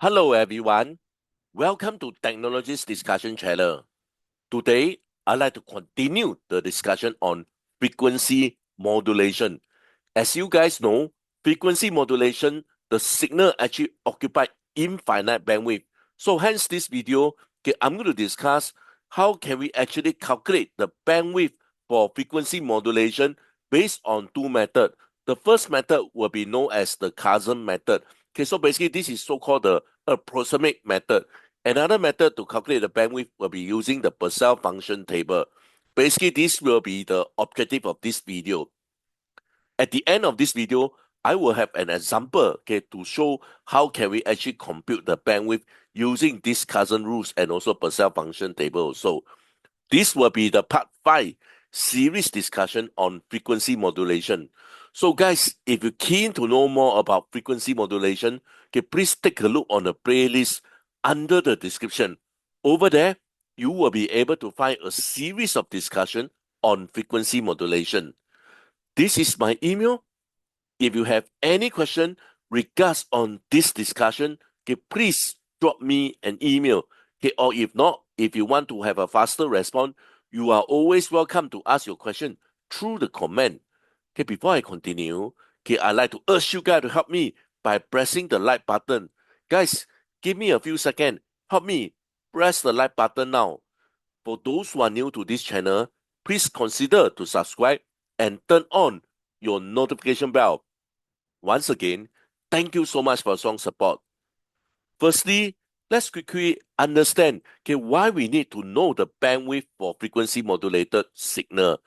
Hello everyone, welcome to Technologies Discussion Channel. Today, I'd like to continue the discussion on frequency modulation. As you guys know, frequency modulation, the signal actually occupy infinite bandwidth. So hence this video, I'm going to discuss how can we actually calculate the bandwidth for frequency modulation based on two methods. The first method will be known as the Carson method. So basically this is so-called the approximate method. Another method to calculate the bandwidth will be using the Bessel function table. Basically, this will be the objective of this video. At the end of this video, I will have an example, to show how can we actually compute the bandwidth using this Carson rules and also Bessel function table. So this will be the part 5 series discussion on frequency modulation. So guys, if you're keen to know more about frequency modulation, please take a look on the playlist under the description. Over there, you will be able to find a series of discussion on frequency modulation. This is my email. If you have any question regards on this discussion, please drop me an email. Or if not, if you want to have a faster response, you are always welcome to ask your question through the comment. Before I continue, I'd like to urge you guys to help me by pressing the like button. Guys, give me a few seconds. Help me press the like button now. For those who are new to this channel, please consider to subscribe and turn on your notification bell. Once again, thank you so much for strong support. Firstly, let's quickly understand why we need to know the bandwidth for frequency modulated signal.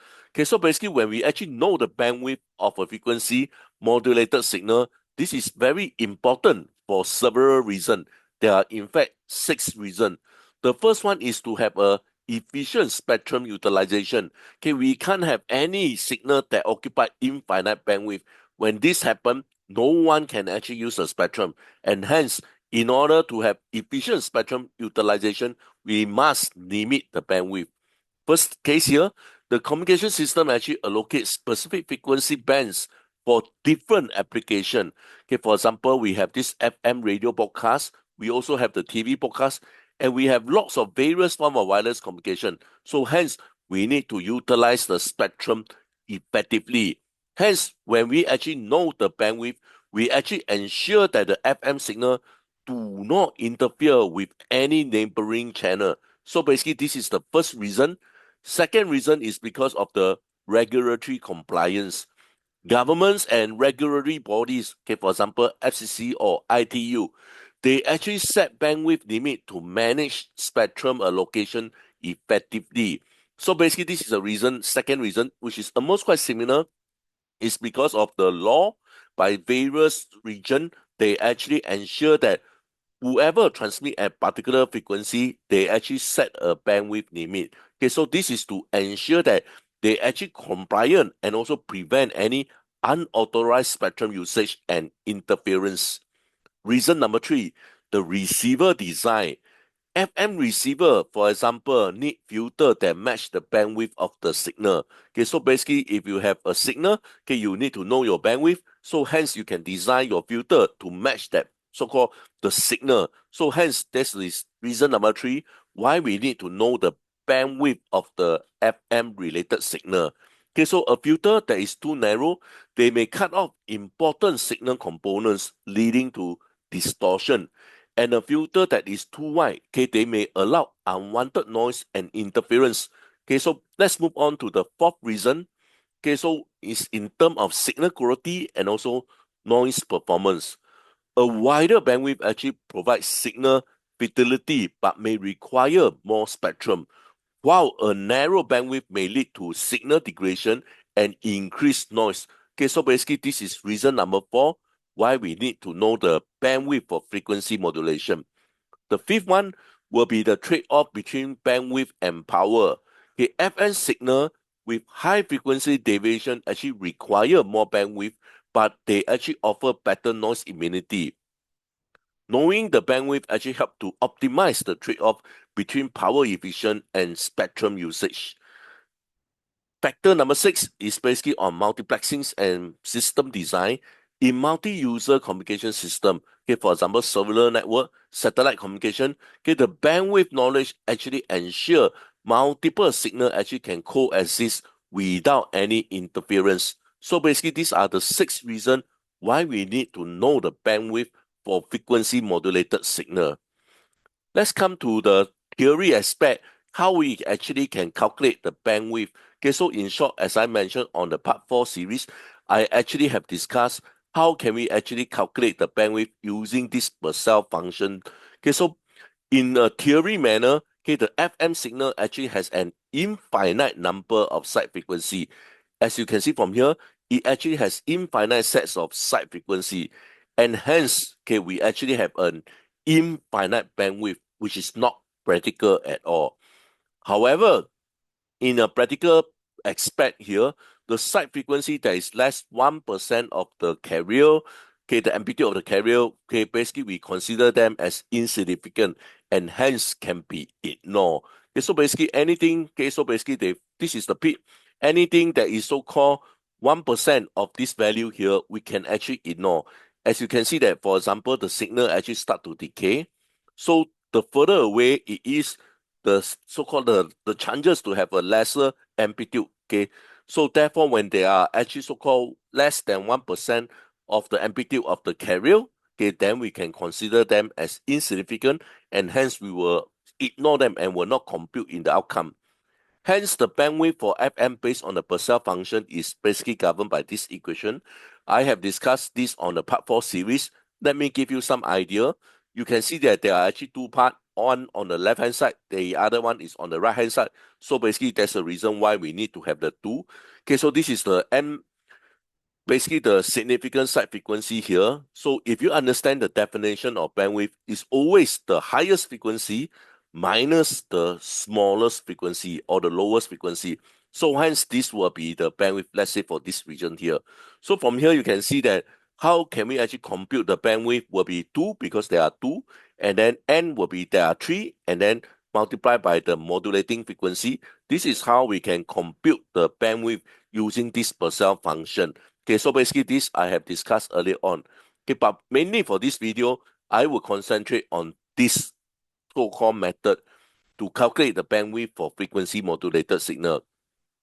So basically when we actually know the bandwidth of a frequency modulated signal, this is very important for several reasons. There are in fact 6 reasons. The first one is to have a efficient spectrum utilization. We can't have any signal that occupy infinite bandwidth. When this happens, no one can actually use the spectrum, and hence in order to have efficient spectrum utilization, we must limit the bandwidth. First case here, the communication system actually allocates specific frequency bands for different application. For example, we have this FM radio broadcast, we also have the TV broadcast, and we have lots of various form of wireless communication. So hence, we need to utilize the spectrum effectively. Hence, when we actually know the bandwidth, we actually ensure that the FM signal do not interfere with any neighboring channel. So basically, this is the first reason. Second reason is because of the regulatory compliance. Governments and regulatory bodies, for example, FCC or ITU, they actually set bandwidth limit to manage spectrum allocation effectively. So basically, this is a reason. Second reason, which is almost quite similar, is because of the law by various region, they actually ensure that whoever transmit at particular frequency, they actually set a bandwidth limit. So this is to ensure that they actually compliant and also prevent any unauthorized spectrum usage and interference. Reason number 3, the receiver design. FM receiver, for example, need filter that match the bandwidth of the signal. So basically, if you have a signal, you need to know your bandwidth. So hence, you can design your filter to match that so-called the signal. So hence, this is reason number 3 why we need to know the bandwidth of the FM related signal. So a filter that is too narrow, they may cut off important signal components, leading to distortion. And a filter that is too wide, they may allow unwanted noise and interference. So let's move on to the fourth reason. So it's in terms of signal quality and also noise performance. A wider bandwidth actually provides signal fidelity but may require more spectrum, while a narrow bandwidth may lead to signal degradation and increased noise. So basically this is reason number 4 why we need to know the bandwidth for frequency modulation. The fifth one will be the trade-off between bandwidth and power. FM signal with high frequency deviation actually require more bandwidth, but they actually offer better noise immunity. Knowing the bandwidth actually help to optimize the trade-off between power efficient and spectrum usage. Factor number 6 is basically on multiplexing and system design. in multi-user communication system, okay, for example, cellular network, satellite communication, okay, the bandwidth knowledge actually ensure multiple signal actually can coexist without any interference. So basically, these are the 6 reasons why we need to know the bandwidth for frequency modulated signal. Let's come to the theory aspect, how we actually can calculate the bandwidth. Okay, so in short, as I mentioned on the part 4 series, I actually have discussed how can we actually calculate the bandwidth using this Bessel function. Okay, so in a theory manner, okay, the FM signal actually has an infinite number of side frequency. As you can see from here, it actually has infinite sets of side frequency, and hence, okay, we actually have an infinite bandwidth, which is not practical at all. However, in a practical aspect here, the side frequency that is less 1% of the carrier, okay, the amplitude of the carrier, okay, basically we consider them as insignificant and hence can be ignored. Okay, so basically anything, okay, so basically this is the peak. Anything that is so-called 1% of this value here, we can actually ignore. As you can see that, for example, the signal actually start to decay. So the further away it is, the so-called the chances to have a lesser amplitude. Okay, so therefore, when they are actually so-called less than 1% of the amplitude of the carrier, okay, then we can consider them as insignificant, and hence we will ignore them and will not compute in the outcome. Hence, the bandwidth for FM based on the Bessel function is basically governed by this equation. I have discussed this on the part 4 series. Let me give you some idea. You can see that there are actually 2 parts, one on the left-hand side, the other one is on the right-hand side. So basically, that's the reason why we need to have the 2. Okay, so this is the M, basically the significant side frequency here. So if you understand the definition of bandwidth, it's always the highest frequency minus the smallest frequency or the lowest frequency. So hence this will be the bandwidth, let's say for this region here. So from here you can see that how can we actually compute the bandwidth will be 2 because there are 2, and then N will be there are 3, and then multiply by the modulating frequency. This is how we can compute the bandwidth using this Bessel function. Okay, so basically this I have discussed earlier on. Okay, but mainly for this video, I will concentrate on this so-called method to calculate the bandwidth for frequency modulated signal,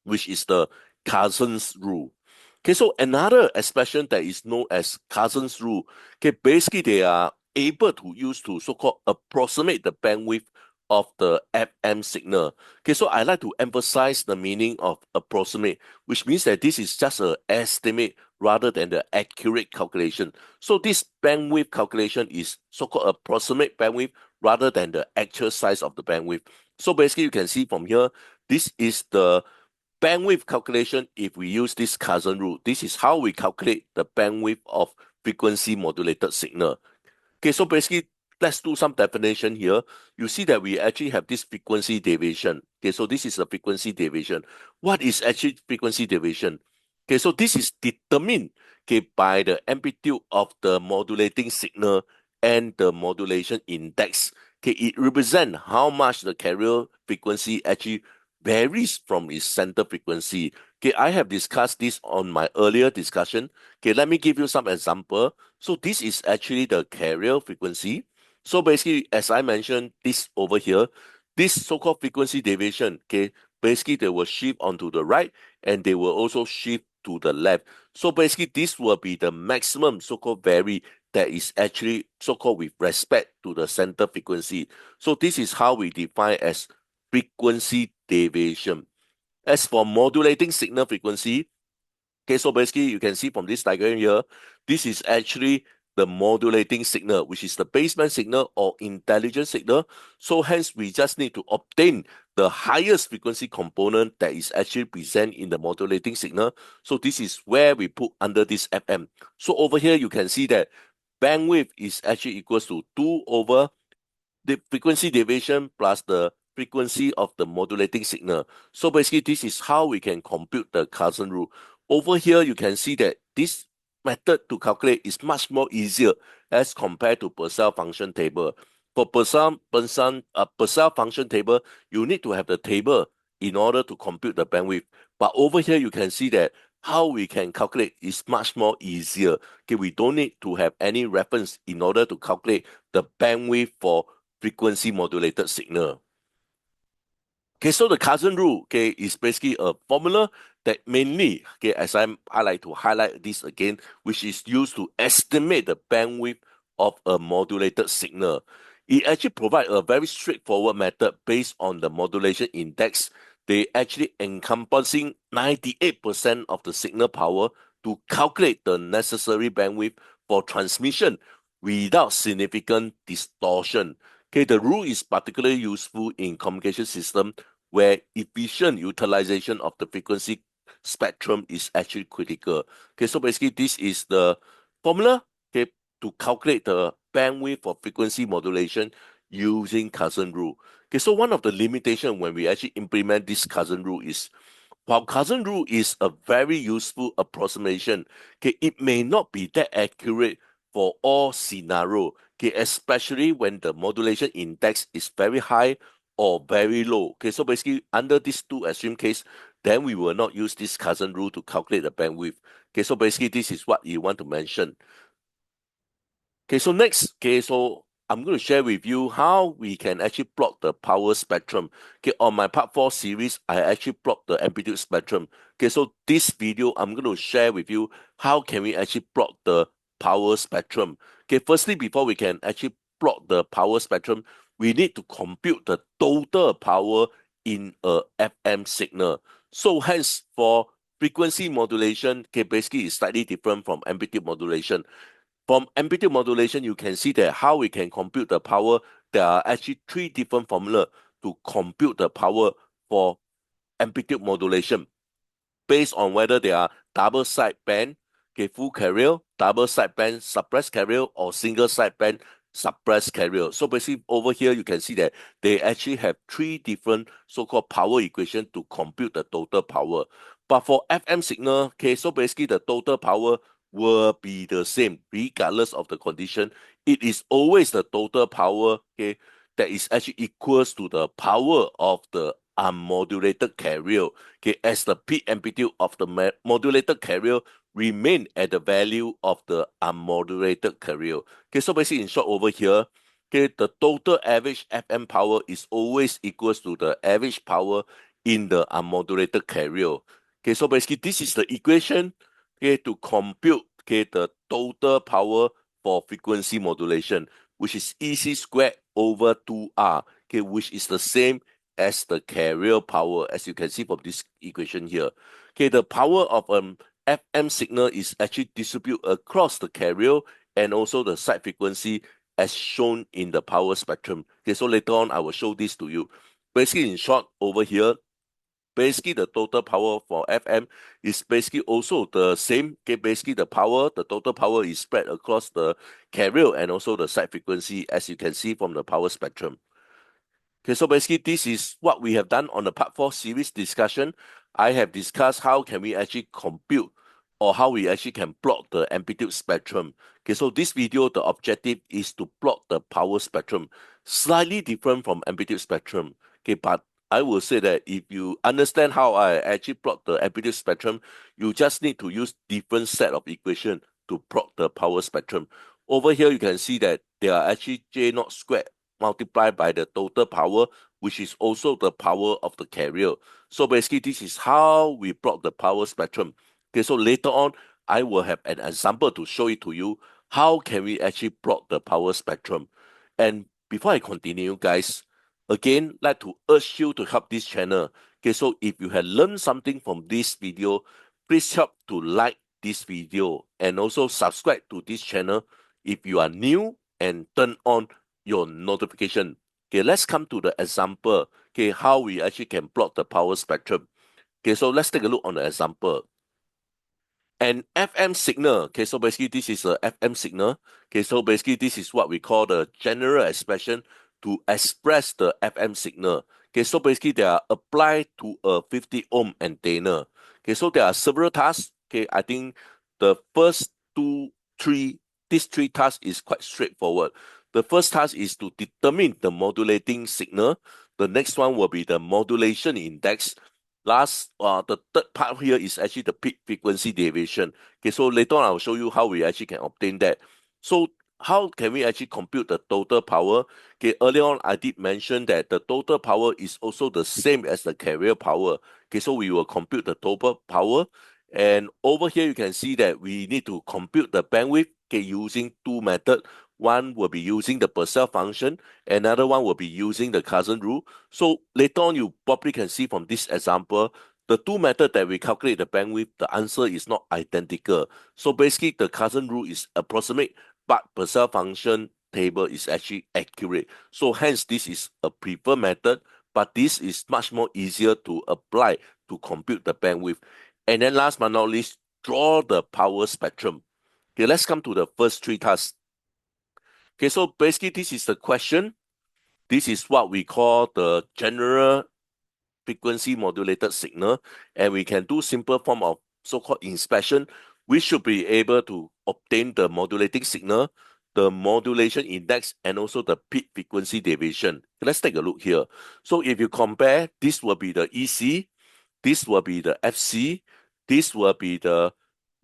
which is the Carson's rule. Okay, so another expression that is known as Carson's rule, okay, basically they are able to use to so-called approximate the bandwidth of the FM signal. Okay, so I like to emphasize the meaning of approximate, which means that this is just an estimate rather than the accurate calculation. So this bandwidth calculation is so-called approximate bandwidth rather than the actual size of the bandwidth. So basically you can see from here, this is the bandwidth calculation if we use this Carson rule. This is how we calculate the bandwidth of frequency modulated signal. Okay, so basically, let's do some definition here. You see that we actually have this frequency deviation. Okay, so this is a frequency deviation. What is actually frequency deviation? Okay, so this is determined, okay, by the amplitude of the modulating signal and the modulation index. Okay, it represents how much the carrier frequency actually varies from its center frequency. Okay, I have discussed this on my earlier discussion. Okay, let me give you some example. So this is actually the carrier frequency. So basically, as I mentioned, this over here, this so-called frequency deviation, okay, basically they will shift onto the right and they will also shift to the left. So basically, this will be the maximum so-called vary that is actually so-called with respect to the center frequency. So this is how we define as frequency deviation. As for modulating signal frequency, okay, so basically you can see from this diagram here, this is actually the modulating signal, which is the baseband signal or intelligent signal. So hence we just need to obtain the highest frequency component that is actually present in the modulating signal. So this is where we put under this FM. So over here you can see that bandwidth is actually equals to 2 over the frequency deviation plus the frequency of the modulating signal. So basically, this is how we can compute the Carson rule. Over here, you can see that this method to calculate is much more easier as compared to Bessel function table. For Bessel function table, you need to have the table in order to compute the bandwidth. But over here, you can see that how we can calculate is much more easier. Okay, we don't need to have any reference in order to calculate the bandwidth for frequency modulated signal. Okay, so the Carson rule, okay, is basically a formula that mainly, okay, I like to highlight this again, which is used to estimate the bandwidth of a modulated signal. It actually provides a very straightforward method based on the modulation index. They actually encompassing 98% of the signal power to calculate the necessary bandwidth for transmission without significant distortion. Okay, the rule is particularly useful in communication system where efficient utilization of the frequency spectrum is actually critical. Okay, so basically this is the formula, okay, to calculate the bandwidth for frequency modulation using Carson rule. Okay, so one of the limitations when we actually implement this Carson rule is while Carson rule is a very useful approximation, okay, it may not be that accurate for all scenario, okay, especially when the modulation index is very high or very low. Okay, so basically under these two extreme case, then we will not use this Carson rule to calculate the bandwidth. Okay, so basically this is what you want to mention. Okay, so next, okay, so I'm going to share with you how we can actually plot the power spectrum. Okay, on my part 4 series, I actually plot the amplitude spectrum. Okay, so this video, I'm going to share with you how can we actually plot the power spectrum. Okay, firstly, before we can actually plot the power spectrum, we need to compute the total power in a FM signal. So hence, for frequency modulation, okay, basically it's slightly different from amplitude modulation. From amplitude modulation, you can see that how we can compute the power. There are actually three different formula to compute the power for amplitude modulation based on whether they are double sideband, okay, full carrier, double sideband suppressed carrier, or single sideband suppressed carrier. So basically over here you can see that they actually have three different so-called power equation to compute the total power. But for FM signal, okay, so basically the total power will be the same regardless of the condition. It is always the total power, okay, that is actually equals to the power of the unmodulated carrier, okay, as the peak amplitude of the modulated carrier remain at the value of the unmodulated carrier. Okay, so basically in short over here, okay, the total average FM power is always equals to the average power in the unmodulated carrier. Okay, so basically this is the equation, okay, to compute, okay, the total power for frequency modulation, which is EC squared over 2R, okay, which is the same as the carrier power, as you can see from this equation here. Okay, the power of FM signal is actually distributed across the carrier and also the side frequency as shown in the power spectrum. Okay, so later on I will show this to you. Basically, in short, over here, basically the total power for FM is basically also the same. Okay, basically the total power is spread across the carrier and also the side frequency, as you can see from the power spectrum. Okay, so basically this is what we have done on the part 4 series discussion. I have discussed how can we actually compute or how we actually can plot the amplitude spectrum. Okay, so this video, the objective is to plot the power spectrum, slightly different from amplitude spectrum. Okay, but I will say that if you understand how I actually plot the amplitude spectrum, you just need to use different set of equation to plot the power spectrum. Over here, you can see that they are actually J naught squared multiplied by the total power, which is also the power of the carrier. So basically, this is how we plot the power spectrum. Okay, so later on, I will have an example to show it to you. How can we actually plot the power spectrum? And before I continue, guys, again, like to urge you to help this channel. Okay, so if you have learned something from this video, please help to like this video and also subscribe to this channel if you are new and turn on your notification. Okay, let's come to the example. Okay, how we actually can plot the power spectrum. Okay, so let's take a look on the example. An FM signal. Okay, so basically this is a FM signal. Okay, so basically this is what we call the general expression to express the FM signal. Okay, so basically they are applied to a 50 ohm antenna. Okay, so there are several tasks. Okay, I think the first these three tasks is quite straightforward. The first task is to determine the modulating signal. The next one will be the modulation index. the third part here is actually the peak frequency deviation. Okay, so later on I'll show you how we actually can obtain that. So how can we actually compute the total power? Okay, earlier on I did mention that the total power is also the same as the carrier power. Okay, so we will compute the total power. And over here you can see that we need to compute the bandwidth, okay, using two methods. One will be using the Bessel function, another one will be using the Carson rule. So later on, you probably can see from this example, the two methods that we calculate the bandwidth, the answer is not identical. So basically, the Carson rule is approximate, but Bessel function table is actually accurate. So hence, this is a preferred method, but this is much more easier to apply to compute the bandwidth. And then last but not least, draw the power spectrum. Okay, let's come to the first three tasks. Okay, so basically, this is the question. This is what we call the general frequency modulated signal, and we can do simple form of so-called inspection. We should be able to obtain the modulating signal, the modulation index, and also the peak frequency deviation. Let's take a look here. So if you compare, this will be the EC, this will be the FC, this will be the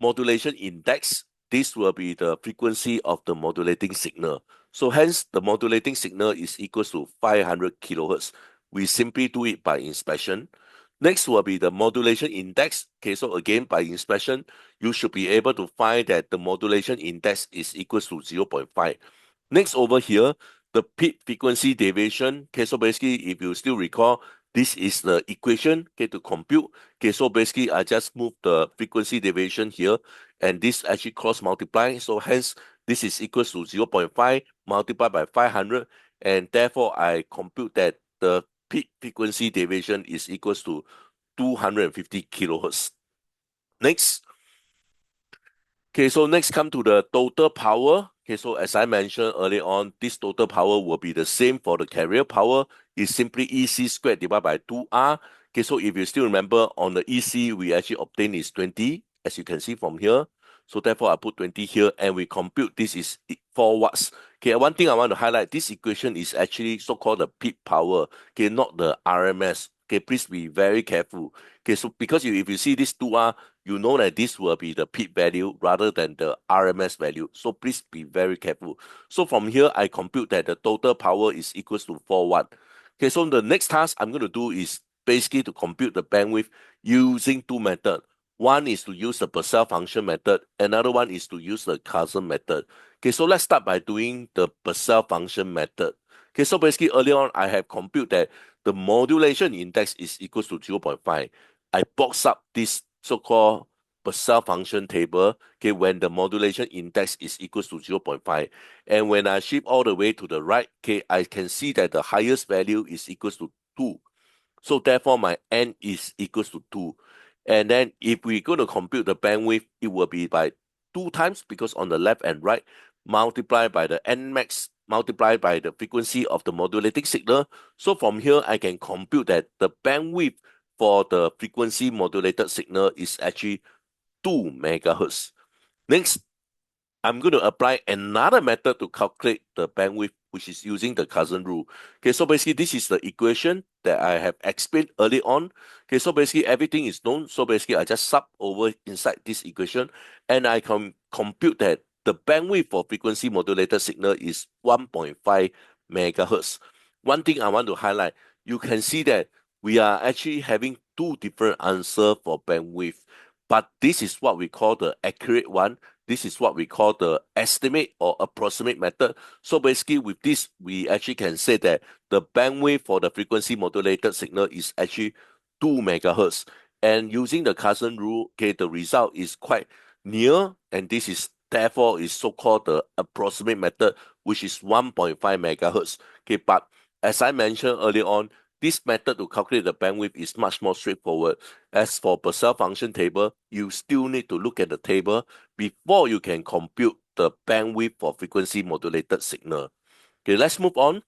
modulation index, this will be the frequency of the modulating signal. So hence, the modulating signal is equals to 500 kilohertz. We simply do it by inspection. Next will be the modulation index. Okay, so again, by inspection, you should be able to find that the modulation index is equals to 0.5. Next over here, the peak frequency deviation. Okay, so basically, if you still recall, this is the equation, okay, to compute. Okay, so basically, I just move the frequency deviation here, and this actually cross multiply. So hence, this is equals to 0.5 multiplied by 500, and therefore, I compute that the peak frequency deviation is equals to 250 kilohertz. Next, okay, so next come to the total power. Okay, so as I mentioned earlier on, this total power will be the same for the carrier power. It's simply EC squared divided by 2R. Okay, so if you still remember on the EC, we actually obtain is 20, as you can see from here. So therefore, I put 20 here and we compute this is 4 watts. Okay, one thing I want to highlight, this equation is actually so-called the peak power, okay, not the RMS. Okay, please be very careful. Okay, so because if you see this 2R, you know that this will be the peak value rather than the RMS value. So please be very careful. So from here, I compute that the total power is equals to 4 watt. Okay, so the next task I'm going to do is basically to compute the bandwidth using two methods. One is to use the Bessel function method. Another one is to use the Carson method. Okay, so let's start by doing the Bessel function method. Okay, so basically earlier on, I have computed that the modulation index is equals to 0.5. I box up this so-called Bessel function table, okay, when the modulation index is equals to 0.5. And when I shift all the way to the right, okay, I can see that the highest value is equals to 2. So therefore, my n is equals to 2. And then if we're going to compute the bandwidth, it will be by 2 times because on the left and right, multiplied by the n max, multiplied by the frequency of the modulating signal. So from here, I can compute that the bandwidth for the frequency modulated signal is actually 2 megahertz. Next, I'm going to apply another method to calculate the bandwidth, which is using the Carson rule. Okay, so basically this is the equation that I have explained early on. Okay, so basically everything is known. So basically I just sub over inside this equation and I can compute that the bandwidth for frequency modulated signal is 1.5 megahertz. One thing I want to highlight, you can see that we are actually having two different answers for bandwidth, but this is what we call the accurate one. This is what we call the estimate or approximate method. So basically with this, we actually can say that the bandwidth for the frequency modulated signal is actually 2 megahertz. And using the Carson rule, okay, the result is quite near, and this is therefore is so-called the approximate method, which is 1.5 megahertz. Okay, but as I mentioned earlier on, this method to calculate the bandwidth is much more straightforward. As for Bessel function table, you still need to look at the table before you can compute the bandwidth for frequency modulated signal. Okay, let's move on.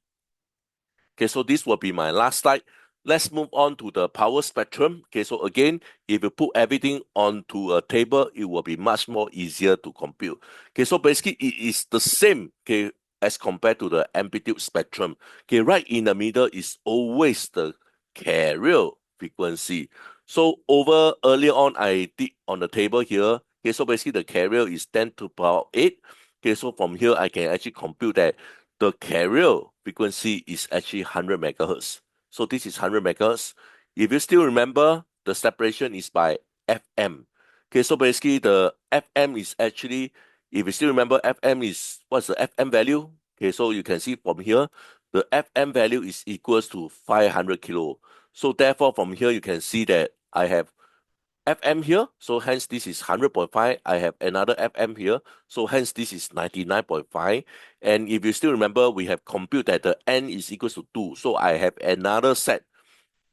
Okay, so this will be my last slide. Let's move on to the power spectrum. Okay, so again, if you put everything onto a table, it will be much more easier to compute. Okay, so basically it is the same, okay, as compared to the amplitude spectrum. Okay, right in the middle is always the carrier frequency. So over earlier on, I did on the table here. Okay, so basically the carrier is 10 to the power 8. Okay, so from here I can actually compute that the carrier frequency is actually 100 megahertz. So this is 100 megahertz. If you still remember, the separation is by FM. Okay, so basically the FM is actually, if you still remember, FM is, what's the FM value? Okay, so you can see from here, the FM value is equals to 500 kilo. So therefore, from here, you can see that I have FM here. So hence, this is 100.5. I have another FM here. So hence, this is 99.5. And if you still remember, we have computed that the N is equals to 2. So I have another set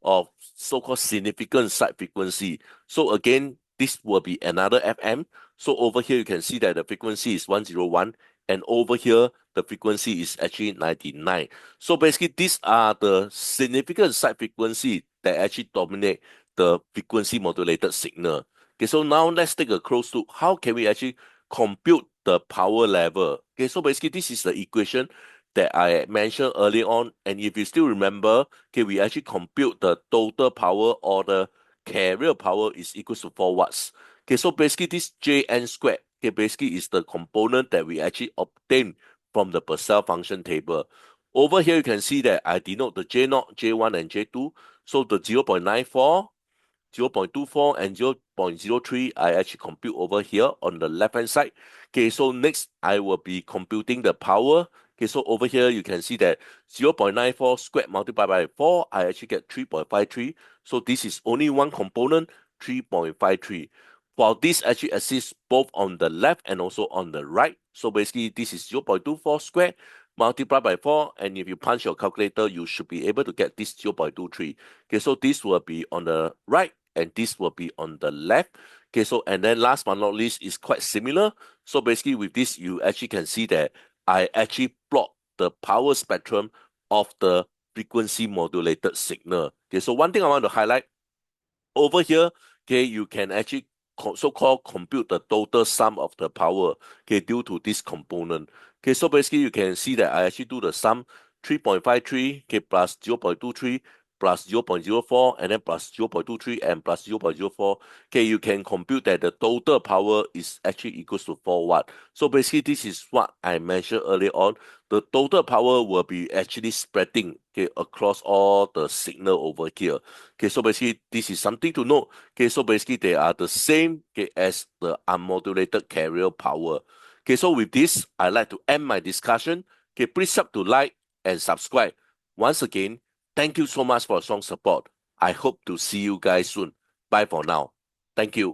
of so-called significant side frequency. So again, this will be another FM. So over here, you can see that the frequency is 101, and over here, the frequency is actually 99. So basically, these are the significant side frequency that actually dominate the frequency modulated signal. Okay, so now let's take a close look. How can we actually compute the power level? Okay, so basically, this is the equation that I mentioned earlier on. And if you still remember, okay, we actually compute the total power or the carrier power is equal to 4 watts. Okay, so basically this Jn squared, okay, basically is the component that we actually obtain from the Bessel function table. Over here, you can see that I denote the J0, J1, and J2. So the 0.94, 0.24 and 0.03 I actually compute over here on the left hand side. Okay, so next I will be computing the power. Okay, so over here you can see that 0.94 squared multiplied by 4, I actually get 3.53. So this is only one component, 3.53. While this actually exists both on the left and also on the right. So basically this is 0.24 squared multiplied by 4, and if you punch your calculator, you should be able to get this 0.23. Okay, so this will be on the right and this will be on the left. Okay, so and then last but not least is quite similar. So basically with this, you actually can see that I actually plot the power spectrum of the frequency modulated signal. Okay, so one thing I want to highlight over here, okay, you can actually so-called compute the total sum of the power, okay, due to this component. Okay, so basically you can see that I actually do the sum 3.53, okay, plus 0.23, plus 0.04, and then plus 0.23 and plus 0.04. Okay, you can compute that the total power is actually equals to 4 watt. So basically this is what I mentioned earlier on. The total power will be actually spreading, okay, across all the signal over here. Okay, so basically this is something to note. Okay, so basically they are the same, okay, as the unmodulated carrier power. Okay, so with this, I'd like to end my discussion. Okay, please sub to like and subscribe. Once again, thank you so much for your strong support. I hope to see you guys soon. Bye for now. Thank you.